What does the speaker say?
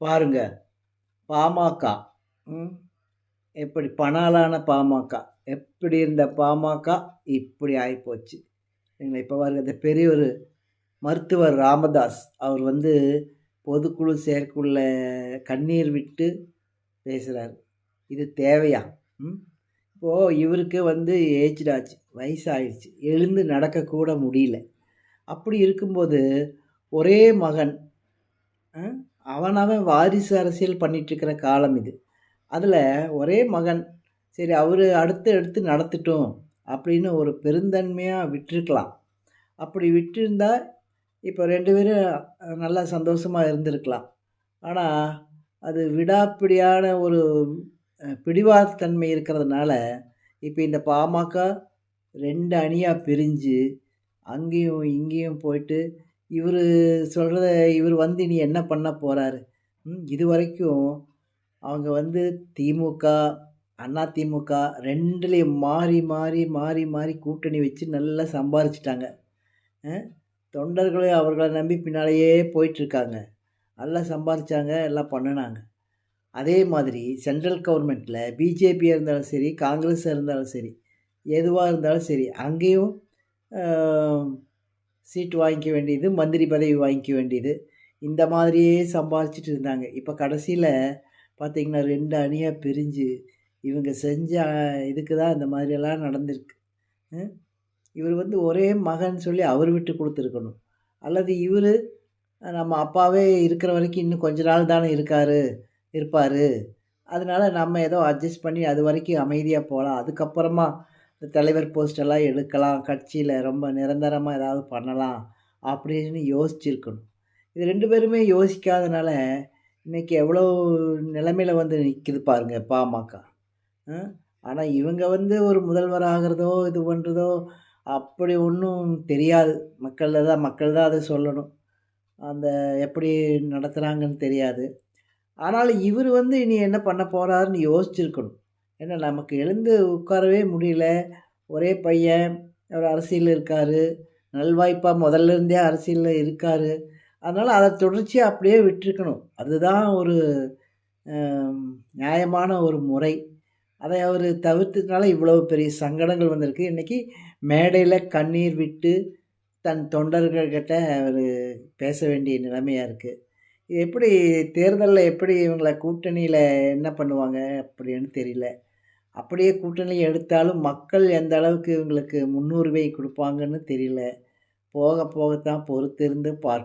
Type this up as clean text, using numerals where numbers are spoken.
பாருங்க. பாமக. ம். எப்படி பணாலான பாமக. எப்படி இருந்த பாமக இப்படி ஆயிப்போச்சு. இப்ப பாருங்க இந்த பெரியவர் மருத்துவர் ராமதாஸ் அவர் பொதுக்குழு செயற்குழுல கண்ணீர் விட்டு பேசுறாரு. இது தேவையா? ம். இப்போ இவருக்கு ஏஜ்டு ஆச்சு. வயசாயிடுச்சு. எழுந்து நடக்கக்கூட முடியல. அப்படி இருக்கும்போது ஒரே மகன் அவன் வாரிசு அரசியல் பண்ணிட்டுருக்கிற காலம் இது. அதில் ஒரே மகன் சரி அவரு அடுத்து எடுத்து நடத்தட்டும் அப்படின்னு ஒரு பெருந்தன்மையாக விட்டிருக்கலாம். அப்படி விட்டிருந்தா இப்போ 2 பேரும் நல்லா சந்தோஷமாக இருந்திருக்கலாம். ஆனால் அது விடாப்பிடியான ஒரு பிடிவாதத்தன்மை இருக்கிறதுனால இப்போ இந்த பாமக 2 அணியாக பிரிஞ்சு அங்கேயும் இங்கேயும் போயிட்டு இவர் சொல்கிறத இவர் இனி என்ன பண்ண போகிறாரு? இதுவரைக்கும் அவங்க திமுக, அதிமுக 2லேயும் மாறி மாறி மாறி மாறி கூட்டணி வச்சு நல்லா சம்பாரிச்சிட்டாங்க. தொண்டர்களும் அவர்களை நம்பி பின்னாலேயே போயிட்டுருக்காங்க. நல்லா சம்பாரித்தாங்க, எல்லாம் பண்ணினாங்க. அதே மாதிரி சென்ட்ரல் கவர்மெண்ட்டில் பிஜேபியாக இருந்தாலும் சரி, காங்கிரஸாக இருந்தாலும் சரி, எதுவாக இருந்தாலும் சரி, அங்கேயும் சீட்டு வாங்கிக்க வேண்டியது, மந்திரி பதவி வாங்கிக்க வேண்டியது, இந்த மாதிரியே சம்பாதிச்சுட்டு இருந்தாங்க. இப்போ கடைசியில் பார்த்திங்கன்னா 2 அணியாக பிரிஞ்சு இவங்க செஞ்ச இதுக்கு தான் இந்த மாதிரியெல்லாம் நடந்திருக்கு. இவர் ஒரே மகன் சொல்லி அவர் விட்டு கொடுத்துருக்கணும். அல்லது இவர் நம்ம அப்பாவே இருக்கிற வரைக்கும் இன்னும் கொஞ்ச நாள் தானே இருப்பார், அதனால் நம்ம ஏதோ அட்ஜஸ்ட் பண்ணி அது வரைக்கும் அமைதியாக போகலாம், அதுக்கப்புறமா தலைவர் போஸ்டெல்லாம் எடுக்கலாம், கட்சியில் ரொம்ப நிரந்தரமாக ஏதாவது பண்ணலாம் அப்படின்னு யோசிச்சிருக்கணும். இது 2 பேருமே யோசிக்காதனால இன்றைக்கி எவ்வளோ நிலைமையில் நிற்கிது பாருங்க பாமக. ஆனால் இவங்க ஒரு முதல்வர் ஆகிறதோ இது பண்ணுறதோ அப்படி ஒன்றும் தெரியாது. மக்கள் தான் அதை சொல்லணும். அந்த எப்படி நடத்துகிறாங்கன்னு தெரியாது. ஆனாலும் இவர் இனி என்ன பண்ண போகிறாருன்னு யோசிச்சிருக்கணும். ஏன்னா நமக்கு எழுந்து உட்காரவே முடியல. ஒரே பையன் அவர் அரசியலில் இருக்கார், நல்வாய்ப்பாக முதல்ல இருந்தே அரசியலில் இருக்கார். அதனால் அதை தொடர்ச்சியாக அப்படியே விட்டுருக்கணும். அதுதான் ஒரு நியாயமான ஒரு முறை. அதை அவர் தவிர்த்ததுனால இவ்வளோ பெரிய சங்கடங்கள் வந்திருக்கு. இன்றைக்கி மேடையில் கண்ணீர் விட்டு தன் தொண்டர்கள்கிட்ட அவர் பேச வேண்டிய நிலைமையாக இருக்குது. இது எப்படி தேர்தலில் எப்படி இவங்களை கூட்டணியில் என்ன பண்ணுவாங்க அப்படின்னு தெரியல. அப்படியே கூட்டணி எடுத்தாலும் மக்கள் எந்த அளவுக்கு இவங்களுக்கு முன்னுரிமை கொடுப்பாங்கன்னு தெரியல. போக போகத்தான் பொறுத்திருந்து பார்ப்போம்.